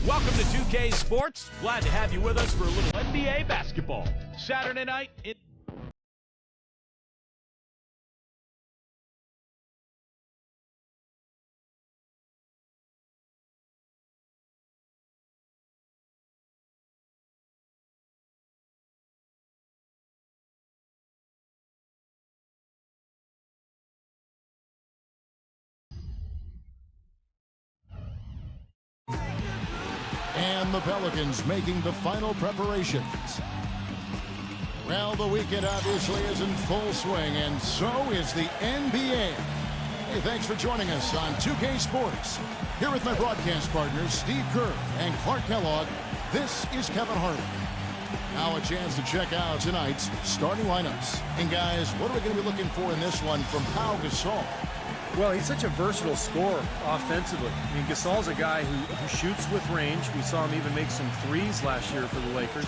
Welcome to 2K Sports. Glad to have you with us for a little NBA basketball. Saturday night in And the Pelicans making the final preparations. Well, the weekend obviously is in full swing, and so is the NBA. Hey, thanks for joining us on 2K Sports. Here with my broadcast partners, Steve Kerr and Clark Kellogg, this is Kevin Harlan. Now a chance to check out tonight's starting lineups. And guys, what are we going to be looking for in this one from Pau Gasol? Well, he's such a versatile scorer offensively. I mean, Gasol's a guy who shoots with range. We saw him even make some threes last year for the Lakers.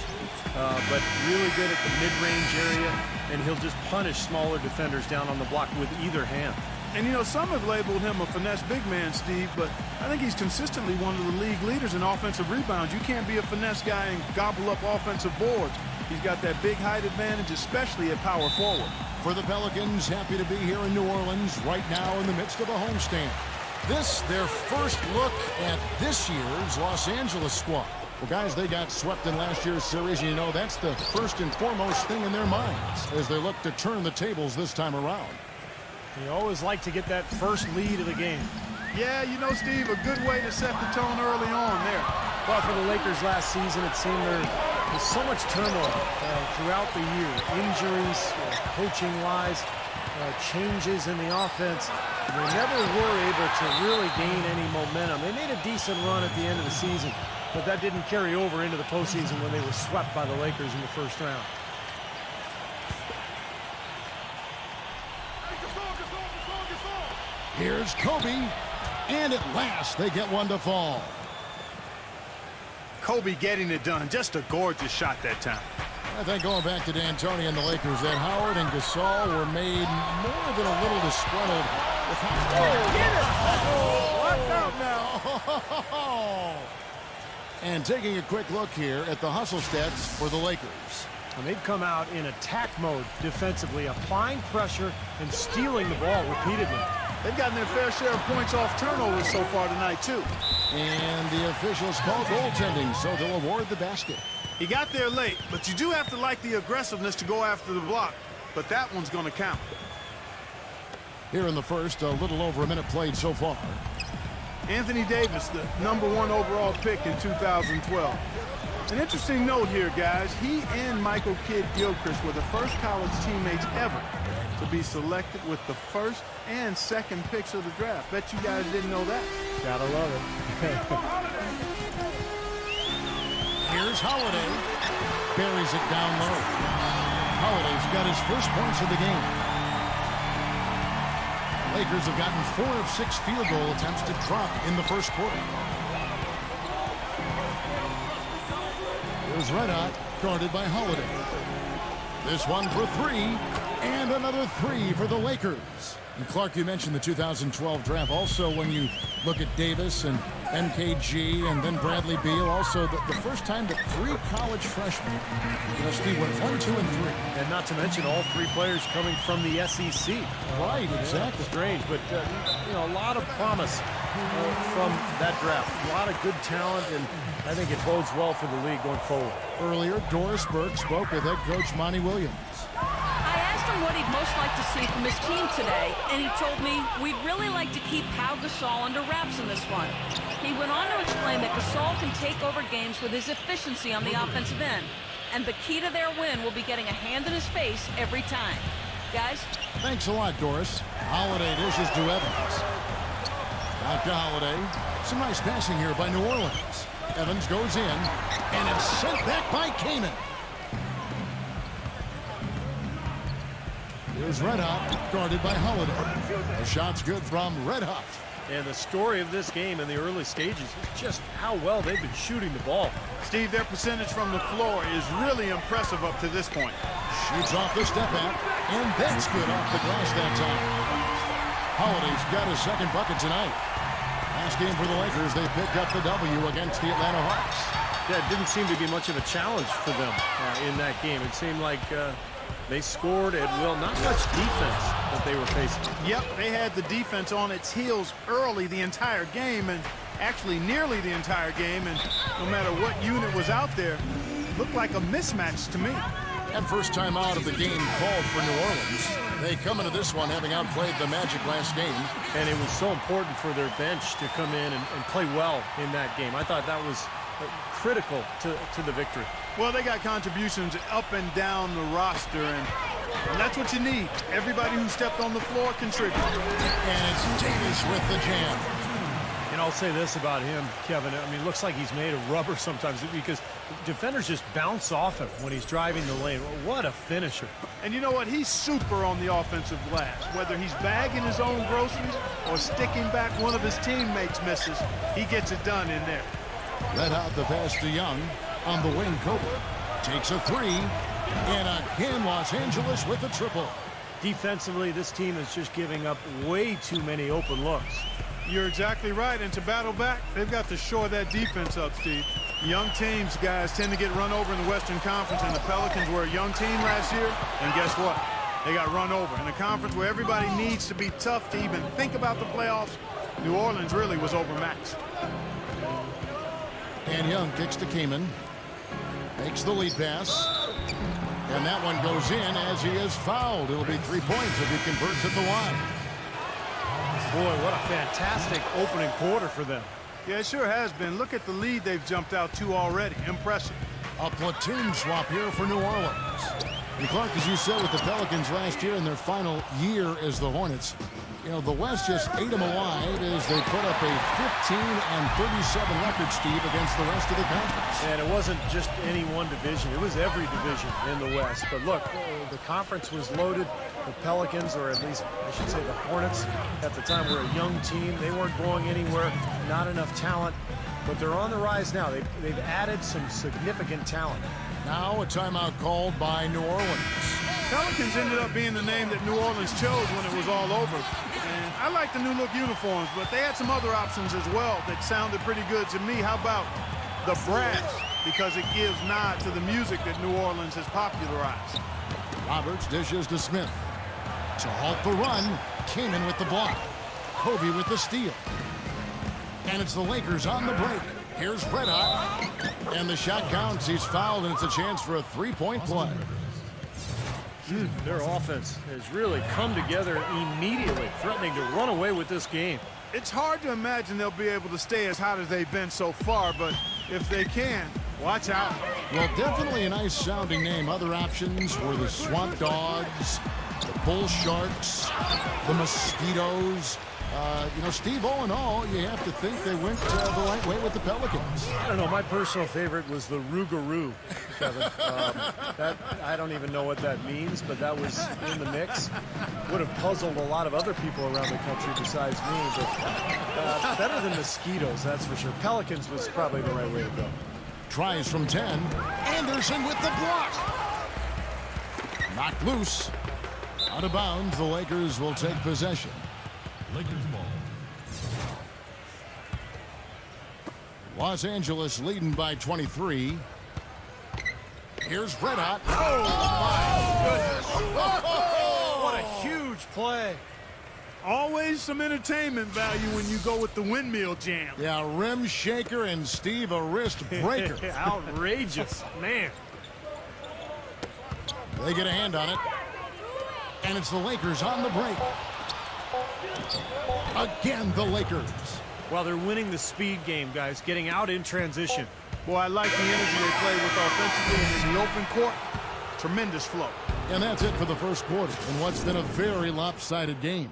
But really good at the mid-range area, and he'll just punish smaller defenders down on the block with either hand. And, you know, some have labeled him a finesse big man, Steve, but I think he's consistently one of the league leaders in offensive rebounds. You can't be a finesse guy and gobble up offensive boards. He's got that big height advantage, especially at power forward. For the Pelicans, happy to be here in New Orleans right now in the midst of a homestand. This, their first look at this year's Los Angeles squad. Well, guys, they got swept in last year's series, and you know that's the first and foremost thing in their minds as they look to turn the tables this time around. You always like to get that first lead of the game. Yeah, you know, Steve, a good way to set the tone early on there. But for the Lakers last season, it seemed there was so much turmoil throughout the year. Injuries, coaching-wise, changes in the offense. They never were able to really gain any momentum. They made a decent run at the end of the season, but that didn't carry over into the postseason when they were swept by the Lakers in the first round. Here's Kobe, and at last they get one to fall. Kobe getting it done. Just a gorgeous shot that time. I think going back to D'Antoni and the Lakers, that Howard and Gasol were made more than a little disgruntled with how... Watch out now. And taking a quick look here at the hustle stats for the Lakers. And they've come out in attack mode defensively, applying pressure and stealing the ball repeatedly. They've gotten their fair share of points off turnovers so far tonight, too. And the officials call goaltending, so they'll award the basket. He got there late, but you do have to like the aggressiveness to go after the block. But that one's going to count. Here in the first, a little over a minute played so far. Anthony Davis, the #1 overall pick in 2012. An interesting note here, guys. He and Michael Kidd-Gilchrist were the first college teammates ever to be selected with the first and second picks of the draft. Bet you guys didn't know that. Gotta love it. Here's Holiday. Buries it down low. Holiday's got his first points of the game. Lakers have gotten 4 of 6 field goal attempts to drop in the first quarter. Here's Red Hot, guarded by Holiday. This one for 3, and another 3 for the Lakers. And Clark, you mentioned the 2012 draft. Also, when you look at Davis and MKG and then Bradley Beal, also the first time that 3 college freshmen, Steve, went 1, 2, and 3. And not to mention all 3 players coming from the SEC. Right, exactly. Yeah, strange, but you know, a lot of promise from that draft. A lot of good talent, and I think it bodes well for the league going forward. Earlier, Doris Burke spoke with head coach Monty Williams. I asked him what he'd most like to see from his team today, and he told me we'd really like to keep Pau Gasol under wraps in this one. He went on to explain that Gasol can take over games with his efficiency on the offensive end, and the key to their win will be getting a hand in his face every time. Guys? Thanks a lot, Doris. Holiday dishes to Evans. Back to Holiday. Some nice passing here by New Orleans. Evans goes in, and it's sent back by Kaman. Here's Red Hot, guarded by Holiday. The shot's good from Red Hot. And the story of this game in the early stages is just how well they've been shooting the ball. Steve, their percentage from the floor is really impressive up to this point. Shoots off the step back, and that's good off the glass that time. Holiday's got his second bucket tonight. Last game for the Lakers, they picked up the W against the Atlanta Hawks. Yeah, it didn't seem to be much of a challenge for them in that game. It seemed like they scored at will. Not much defense that they were facing. Yep, they had the defense on its heels early the entire game, and actually nearly the entire game, and no matter what unit was out there, it looked like a mismatch to me. And first time out of the game called for New Orleans. They come into this one having outplayed the Magic last game. And it was so important for their bench to come in and play well in that game. I thought that was critical to the victory. Well, they got contributions up and down the roster, and that's what you need. Everybody who stepped on the floor contributed. And it's Davis with the jam. And I'll say this about him, Kevin. I mean, it looks like he's made of rubber sometimes because defenders just bounce off him when he's driving the lane. What a finisher. And you know what? He's super on the offensive glass. Whether he's bagging his own groceries or sticking back one of his teammates misses, he gets it done in there. Let out the pass to Young. On the wing, Kobe takes a three. And again, Los Angeles with a triple. Defensively, this team is just giving up way too many open looks. You're exactly right, and to battle back, they've got to shore that defense up, Steve. Young teams, guys, tend to get run over in the Western Conference, and the Pelicans were a young team last year, and guess what? They got run over. In a conference where everybody needs to be tough to even think about the playoffs, New Orleans really was overmatched. And Young kicks to Kaman. Makes the lead pass. And that one goes in as he is fouled. It'll be 3 points if he converts at the line. Boy, what a fantastic opening quarter for them. Yeah, it sure has been. Look at the lead they've jumped out to already. Impressive. A platoon swap here for New Orleans. And Clark, as you said with the Pelicans last year in their final year as the Hornets, you know, the West just ate them alive as they put up a 15-37 record, Steve, against the rest of the conference. And it wasn't just any one division. It was every division in the West. But look, the conference was loaded. The Pelicans, or at least I should say the Hornets, at the time were a young team. They weren't going anywhere, not enough talent. But they're on the rise now. They've added some significant talent. Now a timeout called by New Orleans. Pelicans ended up being the name that New Orleans chose when it was all over. And I like the new look uniforms, but they had some other options as well that sounded pretty good to me. How about the brass? Because it gives nod to the music that New Orleans has popularized. Roberts dishes to Smith. To halt the run, Kaman with the block. Kobe with the steal. And it's the Lakers on the break. Here's Red Hot. And the shot counts. He's fouled, and it's a chance for a three-point play. Their offense has really come together immediately, threatening to run away with this game. It's hard to imagine they'll be able to stay as hot as they've been so far, but if they can, watch out. Well, definitely a nice sounding name. Other options were the Swamp Dogs, the Bull Sharks, the Mosquitoes. You know, Steve, all in all, you have to think they went the right way with the Pelicans. I don't know. My personal favorite was the Rougarou, Kevin. I don't even know what that means, but that was in the mix. Would have puzzled a lot of other people around the country besides me, but better than Mosquitoes, that's for sure. Pelicans was probably the right way to go. Tries from 10. Anderson with the block. Knocked loose. Out of bounds, the Lakers will take possession. Lakers ball. Los Angeles leading by 23. Here's Red Hot. Oh, my goodness. What a huge play. Always some entertainment value when you go with the windmill jam. Yeah, rim shaker and Steve a wrist breaker. Outrageous, man. They get a hand on it. And it's the Lakers on the break. Again, the Lakers. Well, they're winning the speed game, guys, getting out in transition. Boy, I like the energy they play with offensively and in the open court. Tremendous flow. And that's it for the first quarter in what's been a very lopsided game.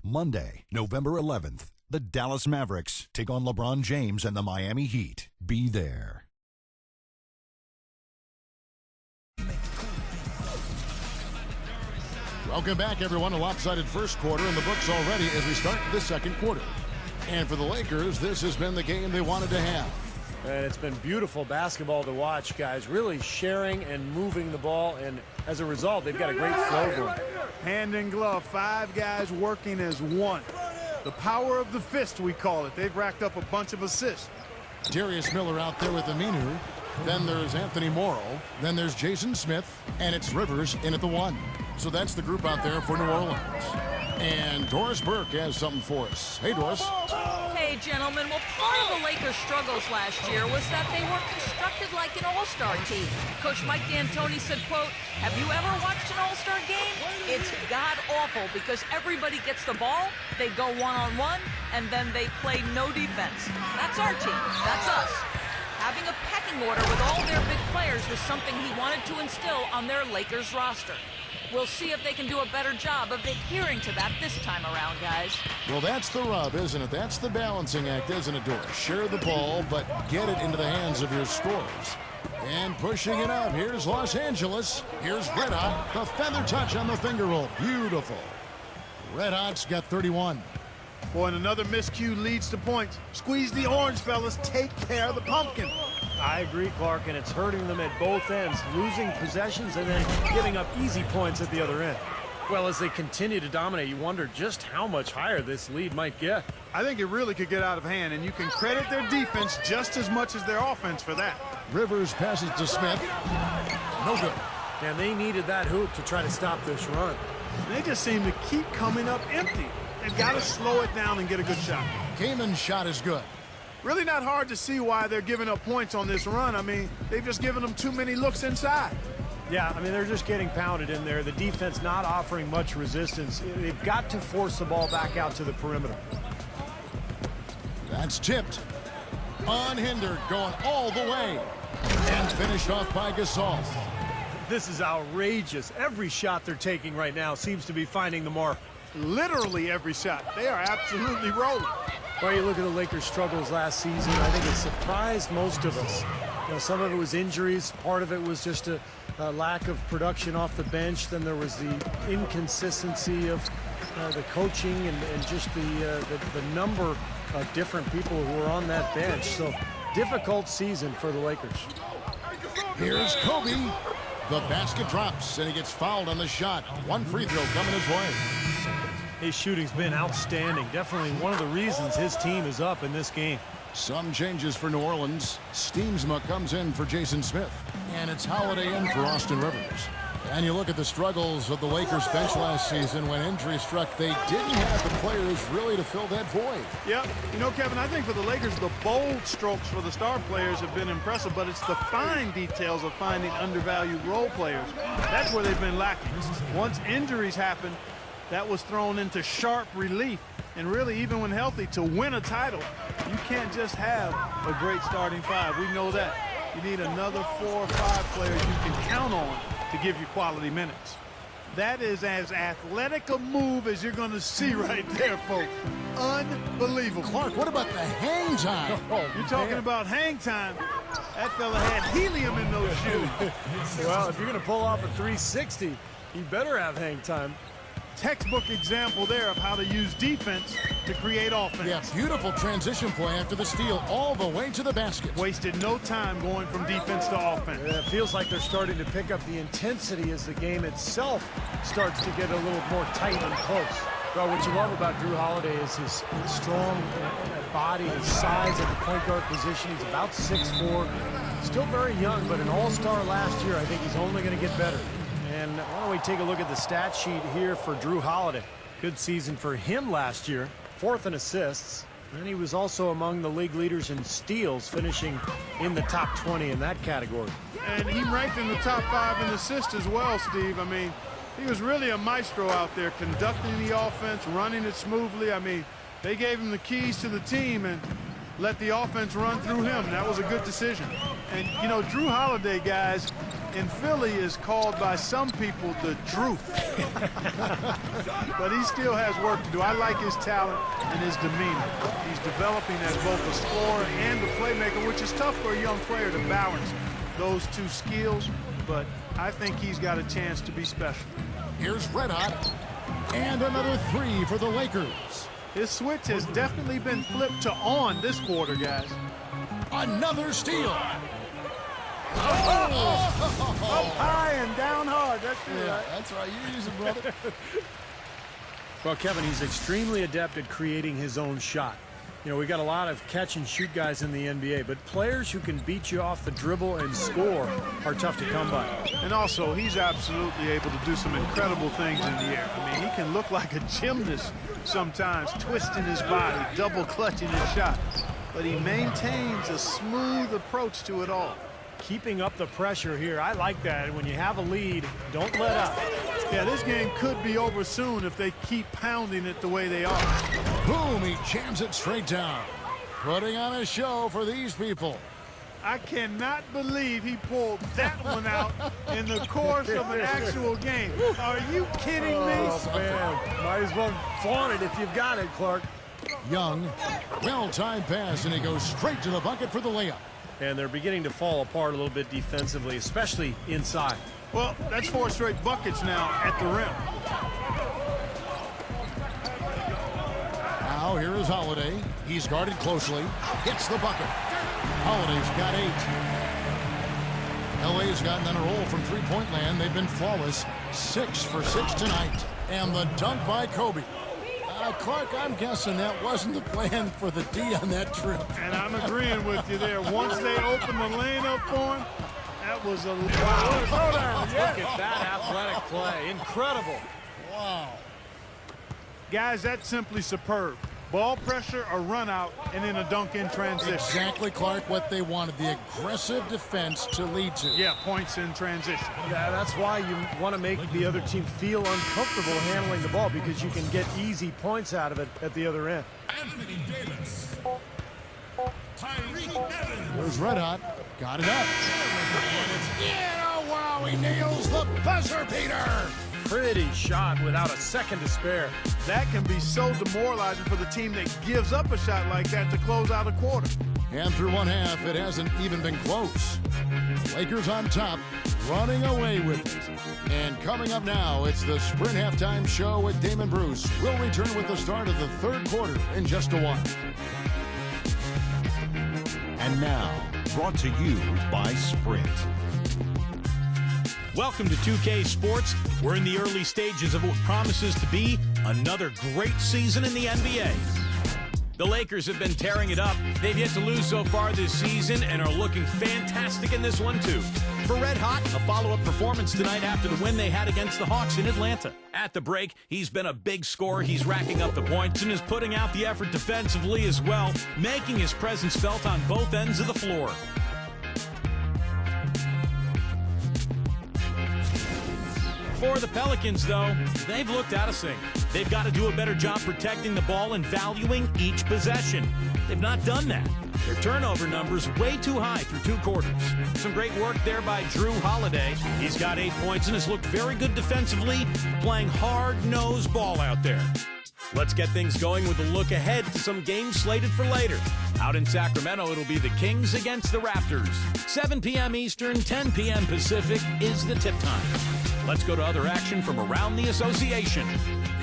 Monday, November 11th, the Dallas Mavericks take on LeBron James and the Miami Heat. Be there. Welcome back, everyone. A lopsided first quarter in the books already as we start the second quarter. And for the Lakers, this has been the game they wanted to have. And it's been beautiful basketball to watch, guys. Really sharing and moving the ball, and as a result, they've got a great flow going. Hand in glove, 5 guys working as one. The power of the fist, we call it. They've racked up a bunch of assists. Darius Miller out there with Aminu. Then there's Anthony Morrow. Then there's Jason Smith. And it's Rivers in at the 1. So that's the group out there for New Orleans. And Doris Burke has something for us. Hey, Doris. Hey, gentlemen. Well, part of the Lakers' struggles last year was that they were constructed like an all-star team. Coach Mike D'Antoni said, quote, "Have you ever watched an all-star game? It's god-awful because everybody gets the ball, they go one-on-one, and then they play no defense. That's our team. That's us." Having a pecking order with all their big players was something he wanted to instill on their Lakers roster. We'll see if they can do a better job of adhering to that this time around, guys. Well, that's the rub, isn't it? That's the balancing act, isn't it, Doris? Share the ball, but get it into the hands of your scorers. And pushing it up. Here's Los Angeles. Here's Red Hot. The feather touch on the finger roll. Beautiful. Red Hot's got 31. Boy, and another miscue leads to points. Squeeze the orange, fellas. Take care of the pumpkin. I agree, Clark, and it's hurting them at both ends, losing possessions and then giving up easy points at the other end. Well, as they continue to dominate, you wonder just how much higher this lead might get. I think it really could get out of hand, and you can credit their defense just as much as their offense for that. Rivers passes to Smith. No good. And they needed that hoop to try to stop this run. They just seem to keep coming up empty. They've got to slow it down and get a good shot. Kaman's shot is good. Really not hard to see why they're giving up points on this run. I mean, they've just given them too many looks inside. Yeah, I mean, they're just getting pounded in there. The defense not offering much resistance. They've got to force the ball back out to the perimeter. That's tipped. Unhindered, going all the way. And finished off by Gasol. This is outrageous. Every shot they're taking right now seems to be finding the mark. Literally every shot. They are absolutely rolling. Well, you look at the Lakers' struggles last season, I think it surprised most of us. You know, some of it was injuries. Part of it was just a lack of production off the bench. Then there was the inconsistency of the coaching and just the number of different people who were on that bench. So, difficult season for the Lakers. Here's Kobe. The basket drops, and he gets fouled on the shot. One free throw coming his way. His shooting's been outstanding. Definitely one of the reasons his team is up in this game. Some changes for New Orleans. Steamsma comes in for Jason Smith. And it's Holiday in for Austin Rivers. And you look at the struggles of the Lakers bench last season when injury struck. They didn't have the players really to fill that void. Yep. You know, Kevin, I think for the Lakers, the bold strokes for the star players have been impressive, but it's the fine details of finding undervalued role players. That's where they've been lacking. Once injuries happen, that was thrown into sharp relief. And really, even when healthy, to win a title, you can't just have a great starting 5. We know that. You need another 4 or 5 players you can count on to give you quality minutes. That is as athletic a move as you're going to see right there, folks. Unbelievable. Clark, what about the hang time? You're talking about hang time. That fella had helium in those shoes. Well, if you're going to pull off a 360, you better have hang time. Textbook example there of how to use defense to create offense. Yeah, beautiful transition play after the steal all the way to the basket. Wasted no time going from defense to offense. It feels like they're starting to pick up the intensity as the game itself starts to get a little more tight and close. Well, what you love about Jrue Holiday is his strong body, his size at the point guard position. He's about 6'4", still very young, but an all-star last year. I think he's only going to get better. And why don't we take a look at the stat sheet here for Jrue Holiday. Good season for him last year, 4th in assists. And he was also among the league leaders in steals, finishing in the top 20 in that category. And he ranked in the top 5 in assists as well, Steve. I mean, he was really a maestro out there, conducting the offense, running it smoothly. I mean, they gave him the keys to the team and let the offense run through him. That was a good decision. And, you know, Jrue Holiday, guys, in Philly is called by some people the truth. But he still has work to do. I like his talent and his demeanor. He's developing as both a scorer and a playmaker, which is tough for a young player to balance those 2 skills. But I think he's got a chance to be special. Here's Red Hot. And another 3 for the Lakers. His switch has definitely been flipped to on this quarter, guys. Another steal. Up high and down hard. That's right. That's right. You use it, brother. Well, Kevin, he's extremely adept at creating his own shot. You know, we got a lot of catch-and-shoot guys in the NBA, but players who can beat you off the dribble and score are tough to come by. And also, he's absolutely able to do some incredible things in the air. I mean, he can look like a gymnast sometimes, twisting his body, double clutching his shot. But he maintains a smooth approach to it all. Keeping up the pressure here, I like that. When you have a lead, don't let up. Yeah, this game could be over soon if they keep pounding it the way they are. Boom, he jams it straight down. Putting on a show for these people. I cannot believe he pulled that one out in the course of an actual game. Are you kidding me? Oh, man. Might as well flaunt it if you've got it, Clark. Young, well-timed pass, and he goes straight to the bucket for the layup. And they're beginning to fall apart a little bit defensively, especially inside. Well, that's 4 straight buckets now at the rim. Now here is Holiday. He's guarded closely. Hits the bucket. Holiday's got 8. LA's gotten on a roll from three-point land. They've been flawless. 6 for 6 tonight. And the dunk by Kobe. Clark, I'm guessing that wasn't the plan for the D on that trip. And I'm agreeing with you there. Once they opened the lane up for him, that was a Look at that athletic play. Incredible. Wow. Guys, that's simply superb. Ball pressure, a run out, and then a dunk in transition. Exactly, Clark, what they wanted. The aggressive defense to lead to. Yeah, points in transition. Yeah, that's why you want to make the other team feel uncomfortable handling the ball, because you can get easy points out of it at the other end. Anthony Davis. Tyreke Evans. There's Red Hot. Got it up. Yeah, wow, he nails the buzzer beater. Pretty shot without a second to spare. That can be so demoralizing for the team that gives up a shot like that to close out a quarter. And through one half, it hasn't even been close. Lakers on top, running away with it. And coming up now, it's the Sprint Halftime Show with Damon Bruce. We'll return with the start of the third quarter in just a while. And now, brought to you by Sprint. Welcome to 2K Sports. We're in the early stages of what promises to be another great season in the NBA. The Lakers have been tearing it up. They've yet to lose so far this season and are looking fantastic in this one, too. For Red Hot, a follow-up performance tonight after the win they had against the Hawks in Atlanta. At the break, he's been a big scorer. He's racking up the points and is putting out the effort defensively as well, making his presence felt on both ends of the floor. For the Pelicans, though, they've looked out of sync. They've got to do a better job protecting the ball and valuing each possession. They've not done that. Their turnover numbers way too high through 2 quarters. Some great work there by Drew Holiday. He's got 8 points and has looked very good defensively, playing hard-nosed ball out there. Let's get things going with a look ahead to some games slated for later. Out in Sacramento, it'll be the Kings against the Raptors. 7 p.m. Eastern, 10 p.m. Pacific is the tip time. Let's go to other action from around the association.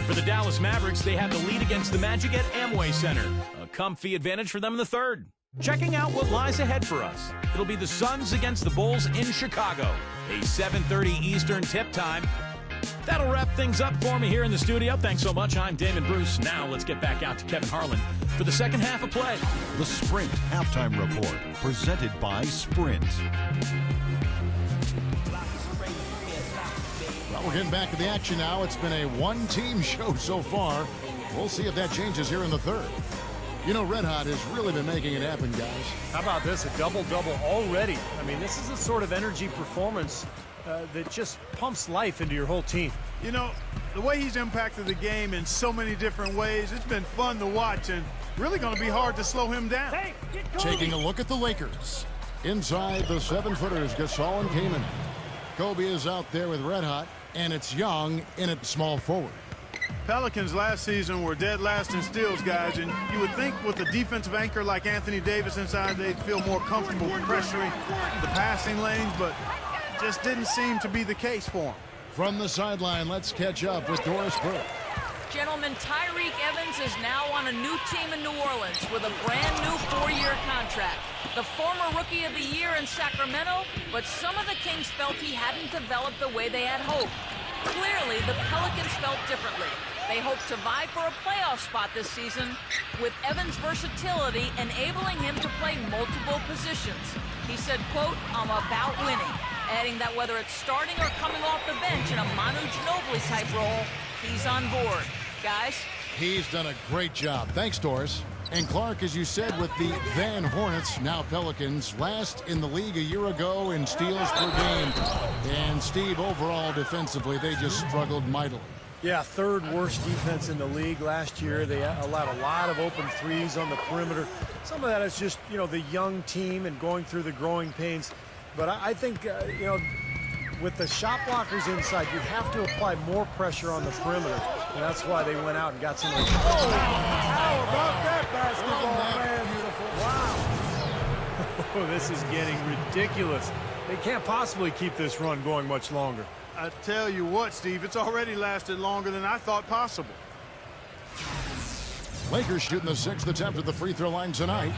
For the Dallas Mavericks, they have the lead against the Magic at Amway Center. A comfy advantage for them in the third. Checking out what lies ahead for us. It'll be the Suns against the Bulls in Chicago. A 7:30 Eastern tip time. That'll wrap things up for me here in the studio. Thanks so much. I'm Damon Bruce. Now let's get back out to Kevin Harlan for the second half of play. The Sprint Halftime Report, presented by Sprint. Well, we're getting back to the action now. It's been a one-team show so far. We'll see if that changes here in the third. You know, Red Hot has really been making it happen, guys. How about this? A double-double already. I mean, this is the sort of energy performance that just pumps life into your whole team. You know, the way he's impacted the game in so many different ways, it's been fun to watch and really going to be hard to slow him down. Taking a look at the Lakers. Inside the 7-footers, Gasol and Kaman. Kobe is out there with Red Hot, and it's Young in at small forward. Pelicans last season were dead last in steals, guys, and you would think with a defensive anchor like Anthony Davis inside, they'd feel more comfortable pressuring the passing lanes, but just didn't seem to be the case for him. From the sideline, let's catch up with Doris Burke. gentlemen, Tyreek Evans is now on a new team in New Orleans with a brand new 4-year contract. The former Rookie of the Year in Sacramento, but some of the Kings felt he hadn't developed the way they had hoped. Clearly, the Pelicans felt differently. They hope to vie for a playoff spot this season, with Evans' versatility enabling him to play multiple positions. He said, quote, "I'm about winning," adding that whether it's starting or coming off the bench in a Manu Ginobili-type role, he's on board. Guys? He's done a great job. Thanks, Doris. And Clark, as you said, with the Van Hornets, now Pelicans, last in the league a year ago in steals per game. And Steve, overall defensively, they just struggled mightily. Yeah, third worst defense in the league last year. They allowed a lot of open threes on the perimeter. Some of that is just, the young team and going through the growing pains. But I think, with the shot blockers inside, you have to apply more pressure on the perimeter. And that's why they went out and got some of those. How about that basketball, man? Wow. This is getting ridiculous. They can't possibly keep this run going much longer. I tell you what, Steve, it's already lasted longer than I thought possible. Lakers shooting the 6th attempt at the free throw line tonight.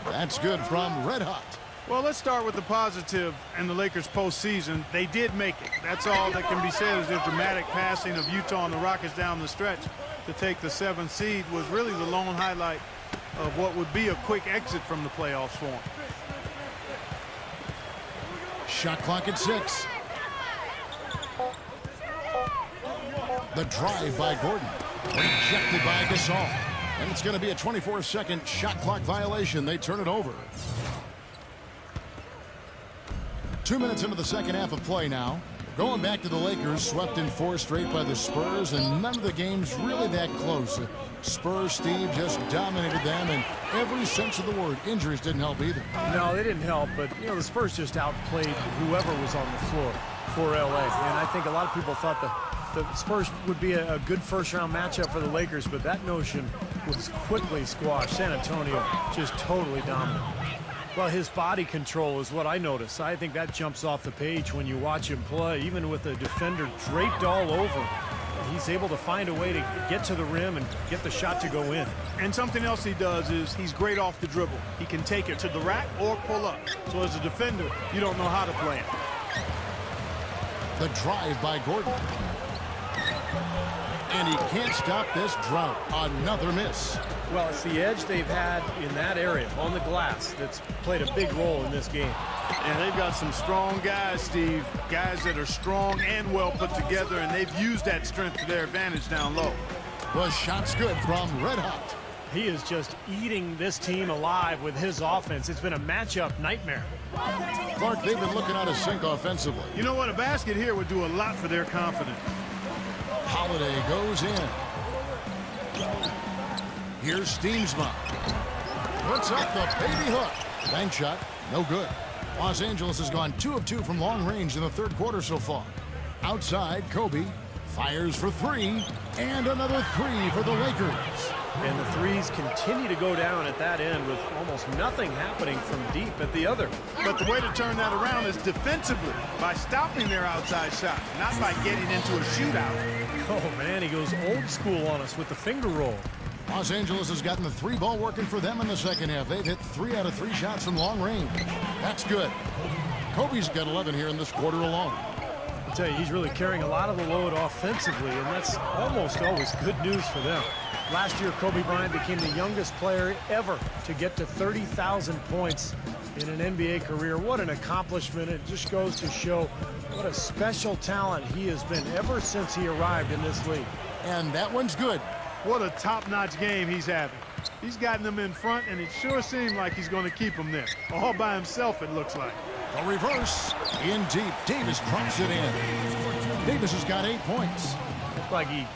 That's good from Red Hot. Well, let's start with the positive and the Lakers postseason. They did make it. That's all that can be said. Is their dramatic passing of Utah and the Rockets down the stretch to take the 7th seed was really the lone highlight of what would be a quick exit from the playoffs for them. Shot clock at 6. The drive by Gordon. Rejected by Gasol. And it's going to be a 24-second shot clock violation. They turn it over. 2 minutes into the second half of play now. Going back to the Lakers, swept in 4 straight by the Spurs, and none of the games really that close. Spurs, Steve, just dominated them in every sense of the word. Injuries didn't help either. No, they didn't help, but, the Spurs just outplayed whoever was on the floor for L.A. And I think a lot of people thought the Spurs would be a good first-round matchup for the Lakers, but that notion was quickly squashed. San Antonio just totally dominant. Well, his body control is what I notice. I think that jumps off the page when you watch him play. Even with the defender draped all over, he's able to find a way to get to the rim and get the shot to go in. And something else he does is he's great off the dribble. He can take it to the rack or pull up. So as a defender, you don't know how to play it. The drive by Gordon. And he can't stop this drought. Another miss. Well, it's the edge they've had in that area on the glass that's played a big role in this game. And they've got some strong guys, Steve. Guys that are strong and well put together, and they've used that strength to their advantage down low. The shot's good from Red Hot. He is just eating this team alive with his offense. It's been a matchup nightmare. Clark, they've been looking out of sync offensively. You know what? A basket here would do a lot for their confidence. Holiday goes in. Here's Steamsma. Puts up the baby hook. Bank shot, no good. Los Angeles has gone 2 of 2 from long range in the third quarter so far. Outside, Kobe fires for 3, and another 3 for the Lakers. And the threes continue to go down at that end with almost nothing happening from deep at the other. But the way to turn that around is defensively, by stopping their outside shot, not by getting into a shootout. Oh, man, he goes old school on us with the finger roll. Los Angeles has gotten the 3-ball working for them in the second half. They've hit 3 out of 3 shots from long range. That's good. Kobe's got 11 here in this quarter alone. I'll tell you, he's really carrying a lot of the load offensively, and that's almost always good news for them. Last year, Kobe Bryant became the youngest player ever to get to 30,000 points in an NBA career. What an accomplishment. It just goes to show what a special talent he has been ever since he arrived in this league. And that one's good. What a top-notch game he's having. He's gotten them in front, and it sure seems like he's going to keep them there. All by himself, it looks like. A reverse. In deep. Davis drops it in. Davis has got 8 points. Looked like he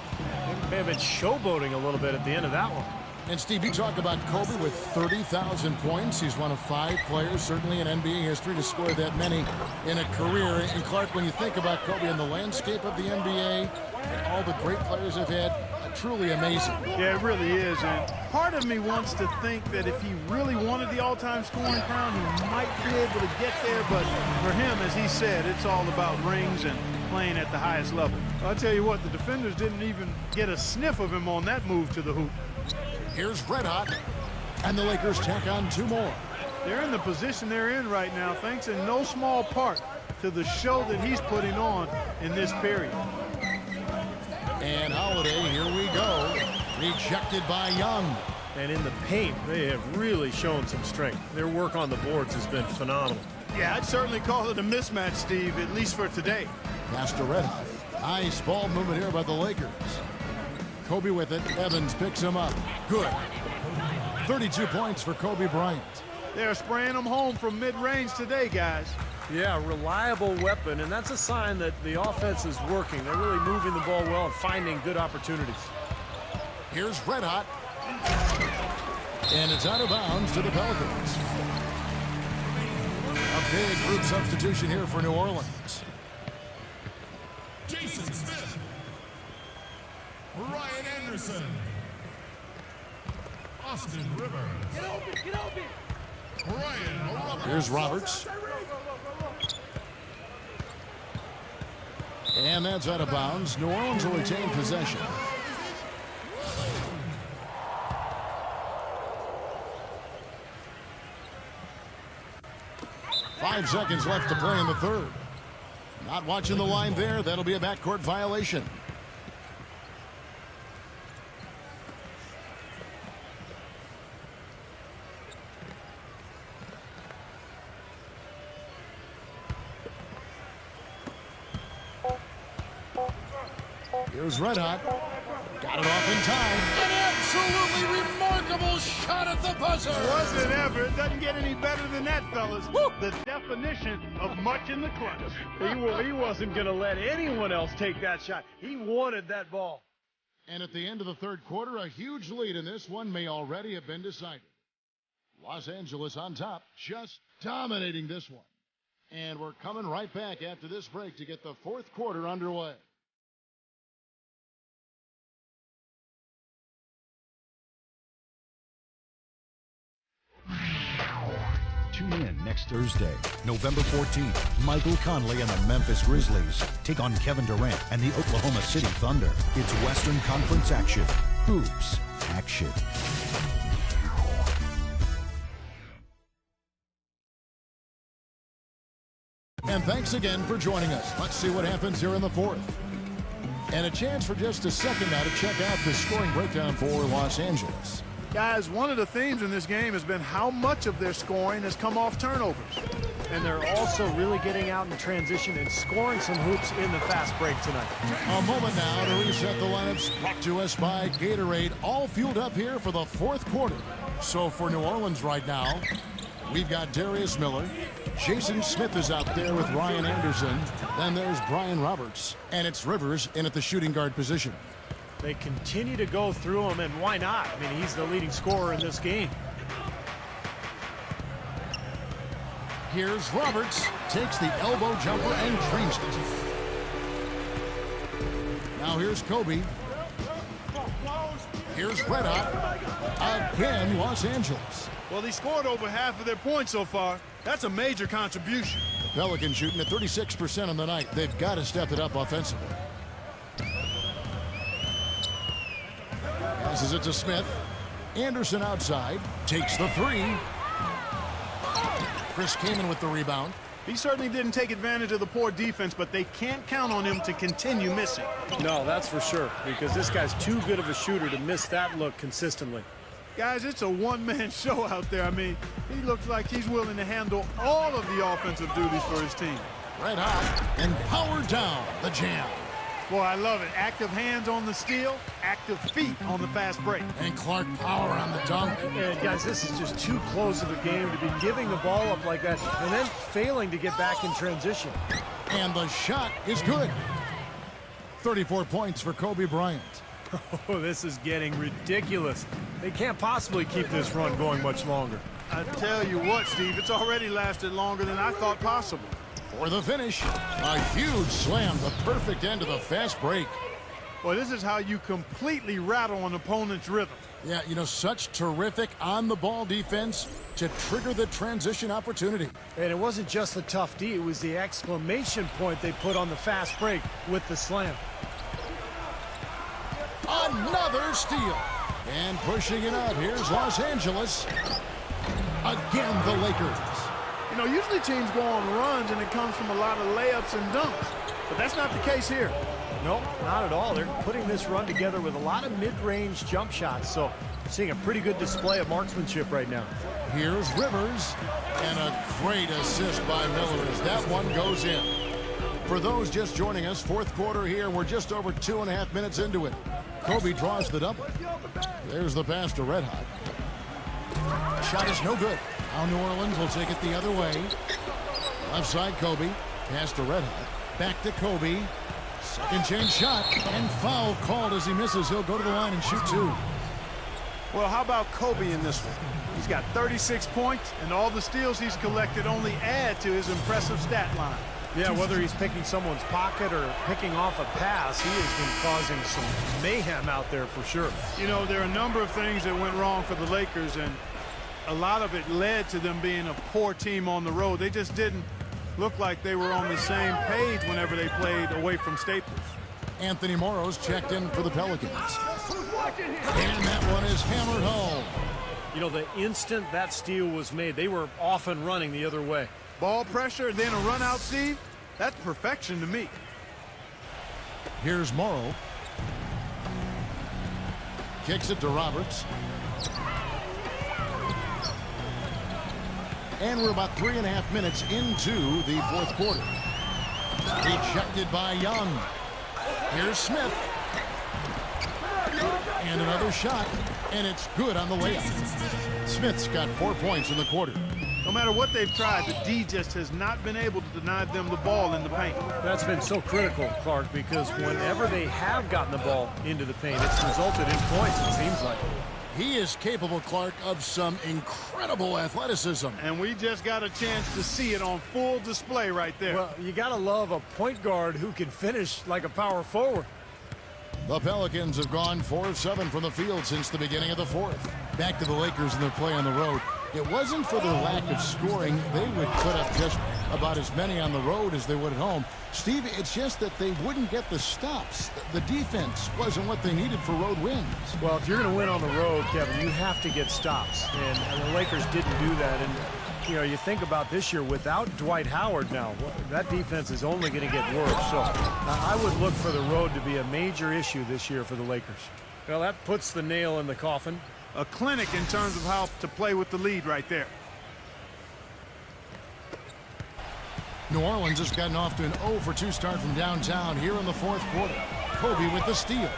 may have been showboating a little bit at the end of that one. And Steve, you talk about Kobe with 30,000 points. He's one of 5 players, certainly in NBA history, to score that many in a career. And Clark, when you think about Kobe and the landscape of the NBA and all the great players they've had, truly amazing. Yeah, it really is. And part of me wants to think that if he really wanted the all-time scoring crown, he might be able to get there. But for him, as he said, it's all about rings. And playing at the highest level. I'll tell you what, the defenders didn't even get a sniff of him on that move to the hoop. Here's Red Hot, and the Lakers tack on 2 more. They're in the position they're in right now thanks in no small part to the show that he's putting on in this period. And Holiday, here we go. Rejected by Young. And in the paint, they have really shown some strength. Their work on the boards has been phenomenal. Yeah, I'd certainly call it a mismatch, Steve, at least for today. Pass to Red Hot. Nice ball movement here by the Lakers. Kobe with it. Evans picks him up. Good. 32 points for Kobe Bryant. They're spraying them home from mid-range today, guys. Yeah, reliable weapon, and that's a sign that the offense is working. They're really moving the ball well and finding good opportunities. Here's Red Hot. And it's out of bounds to the Pelicans. A big group substitution here for New Orleans. Jason Smith. Ryan Anderson. Austin Rivers. Get open. Ryan Roberts. Here's Roberts. And that's out of bounds. New Orleans will retain possession. Five seconds left to play in the third. Not watching the line there. That'll be a backcourt violation. Here's Red Hot. Got it off in time. An absolutely remarkable shot at the buzzer. Was it ever? It doesn't get any better than that, fellas. Woo! The definition of much in the clutch. He wasn't going to let anyone else take that shot. He wanted that ball. And at the end of the third quarter, a huge lead in this one may already have been decided. Los Angeles on top, just dominating this one. And we're coming right back after this break to get the fourth quarter underway. Tune in next Thursday, November 14th. Michael Conley and the Memphis Grizzlies take on Kevin Durant and the Oklahoma City Thunder. It's Western Conference action. Hoops action. And thanks again for joining us. Let's see what happens here in the fourth. And a chance for just a second now to check out the scoring breakdown for Los Angeles. Guys, one of the themes in this game has been how much of their scoring has come off turnovers. And they're also really getting out in transition and scoring some hoops in the fast break tonight. A moment now to reset the lineups, brought to us by Gatorade, all fueled up here for the fourth quarter. So for New Orleans right now, we've got Darius Miller. Jason Smith is out there with Ryan Anderson. Then there's Brian Roberts. And it's Rivers in at the shooting guard position. They continue to go through him, and why not? I mean, he's the leading scorer in this game. Here's Roberts, takes the elbow jumper and drains it. Now here's Kobe. Here's Red Hot. Again, Los Angeles. Well, they scored over half of their points so far. That's a major contribution. The Pelicans shooting at 36% on the night. They've got to step it up offensively. Passes it to Smith. Anderson outside. Takes the three. Chris Kaman with the rebound. He certainly didn't take advantage of the poor defense, but they can't count on him to continue missing. No, that's for sure, because this guy's too good of a shooter to miss that look consistently. Guys, it's a one-man show out there. I mean, he looks like he's willing to handle all of the offensive duties for his team. Red hot and powered down the jam. Boy, I love it. Active hands on the steal, active feet on the fast break. And Clark Power on the dunk. And guys, this is just too close of a game to be giving the ball up like that and then failing to get back in transition. And the shot is good. 34 points for Kobe Bryant. Oh, this is getting ridiculous. They can't possibly keep this run going much longer. I tell you what, Steve, it's already lasted longer than I thought possible. For the finish, a huge slam, the perfect end of the fast break. Well, this is how you completely rattle an opponent's rhythm. Yeah, you know, such terrific on-the-ball defense to trigger the transition opportunity. And it wasn't just the tough D, it was the exclamation point they put on the fast break with the slam. Another steal. And pushing it out, here's Los Angeles. Again, the Lakers. You know, usually teams go on runs and it comes from a lot of layups and dunks. But that's not the case here. Nope, not at all. They're putting this run together with a lot of mid-range jump shots. So seeing a pretty good display of marksmanship right now. Here's Rivers. And a great assist by Miller as that one goes in. For those just joining us, fourth quarter here. We're just over 2.5 minutes into it. Kobe draws the double. There's the pass to Red Hot. Shot is no good. Now New Orleans will take it the other way. Left side, Kobe. Pass to Red Hot. Back to Kobe. Second chance shot. And foul called as he misses. He'll go to the line and shoot two. Well, how about Kobe in this one? He's got 36 points, and all the steals he's collected only add to his impressive stat line. Yeah, whether he's picking someone's pocket or picking off a pass, he has been causing some mayhem out there for sure. You know, there are a number of things that went wrong for the Lakers, and a lot of it led to them being a poor team on the road. They just didn't look like they were on the same page whenever they played away from Staples. Anthony Morrow's checked in for the Pelicans. And that one is hammered home. You know, the instant that steal was made, they were off and running the other way. Ball pressure, then a run out, Steve. That's perfection to me. Here's Morrow. Kicks it to Roberts. And we're about 3.5 minutes into the fourth quarter. Rejected by Young. Here's Smith. And another shot. And it's good on the layup. Smith's got 4 points in the quarter. No matter what they've tried, the D just has not been able to deny them the ball in the paint. That's been so critical, Clark, because whenever they have gotten the ball into the paint, it's resulted in points, it seems like. He is capable, Clark, of some incredible athleticism. And we just got a chance to see it on full display right there. Well, you got to love a point guard who can finish like a power forward. The Pelicans have gone 4 of 7 from the field since the beginning of the fourth. Back to the Lakers in their play on the road. It wasn't for their lack of scoring. They would put up just about as many on the road as they would at home. Steve, it's just that they wouldn't get the stops. The defense wasn't what they needed for road wins. Well, if you're going to win on the road, Kevin, you have to get stops. And the Lakers didn't do that. And, you know, you think about this year without Dwight Howard now, that defense is only going to get worse. So I would look for the road to be a major issue this year for the Lakers. Well, that puts the nail in the coffin. A clinic in terms of how to play with the lead right there. New Orleans has gotten off to an 0-for-2 start from downtown here in the fourth quarter. Kobe with the steal.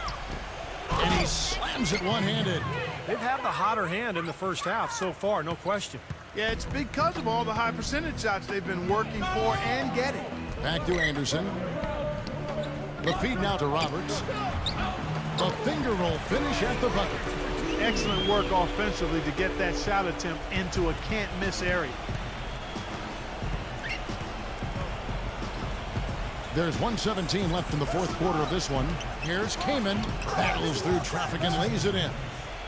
And he slams it one-handed. They've had the hotter hand in the first half so far, no question. Yeah, it's because of all the high percentage shots they've been working for and getting. Back to Anderson. The feed now to Roberts. The finger roll finish at the bucket. Excellent work offensively to get that shot attempt into a can't-miss area. There's 1:17 left in the fourth quarter of this one. Here's Kaman. Battles through traffic and lays it in.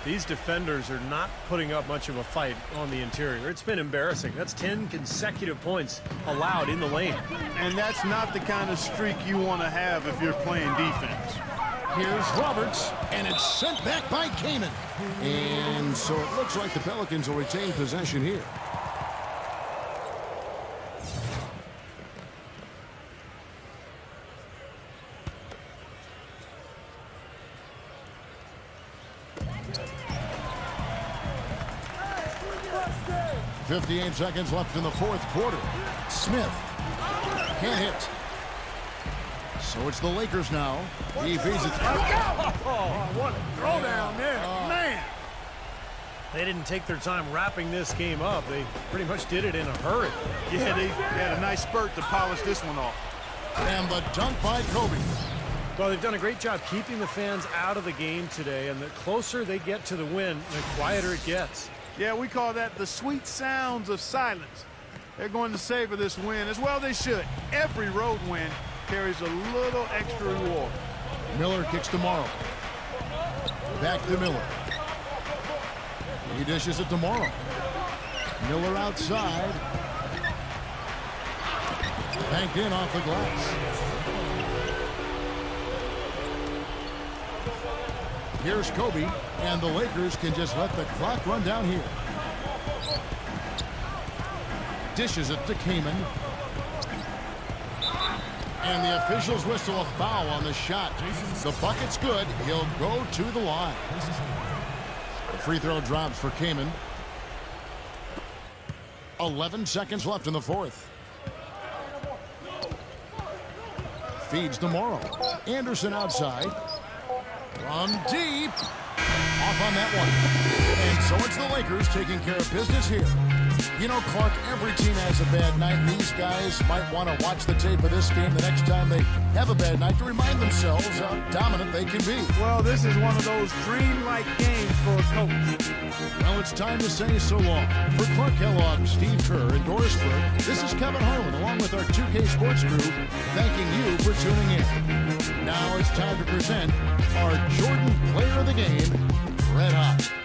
These defenders are not putting up much of a fight on the interior. It's been embarrassing. That's 10 consecutive points allowed in the lane. And that's not the kind of streak you want to have if you're playing defense. Here's Roberts, and it's sent back by Kaman. And so it looks like the Pelicans will retain possession here. .58 seconds left in the fourth quarter. Smith can't hit. So it's the Lakers now. He feeds it. Oh, what a throwdown there. Man. They didn't take their time wrapping this game up. They pretty much did it in a hurry. Yeah, they had a nice spurt to polish this one off. And the dunk by Kobe. Well, they've done a great job keeping the fans out of the game today, and the closer they get to the win, the quieter it gets. Yeah, we call that the sweet sounds of silence. They're going to savor this win, as well they should. Every road win carries a little extra reward. Miller kicks to Morrow. Back to Miller. He dishes it to Morrow. Miller outside. Banked in off the glass. Here's Kobe, and the Lakers can just let the clock run down here. Dishes it to Kaman. And the officials whistle a foul on the shot. The bucket's good. He'll go to the line. The free throw drops for Kaman. 11 seconds left in the fourth. Feeds to Morrow. Anderson outside. From deep. Off on that one. And so it's the Lakers taking care of business here. You know, Clark, every team has a bad night. These guys might want to watch the tape of this game the next time they have a bad night to remind themselves how dominant they can be. Well, this is one of those dreamlike games for a coach. Well, it's time to say so long. For Clark Kellogg, Steve Kerr, and Doris Burke, this is Kevin Harlan along with our 2K Sports crew thanking you for tuning in. Now it's time to present our Jordan Player of the Game, Red Hot.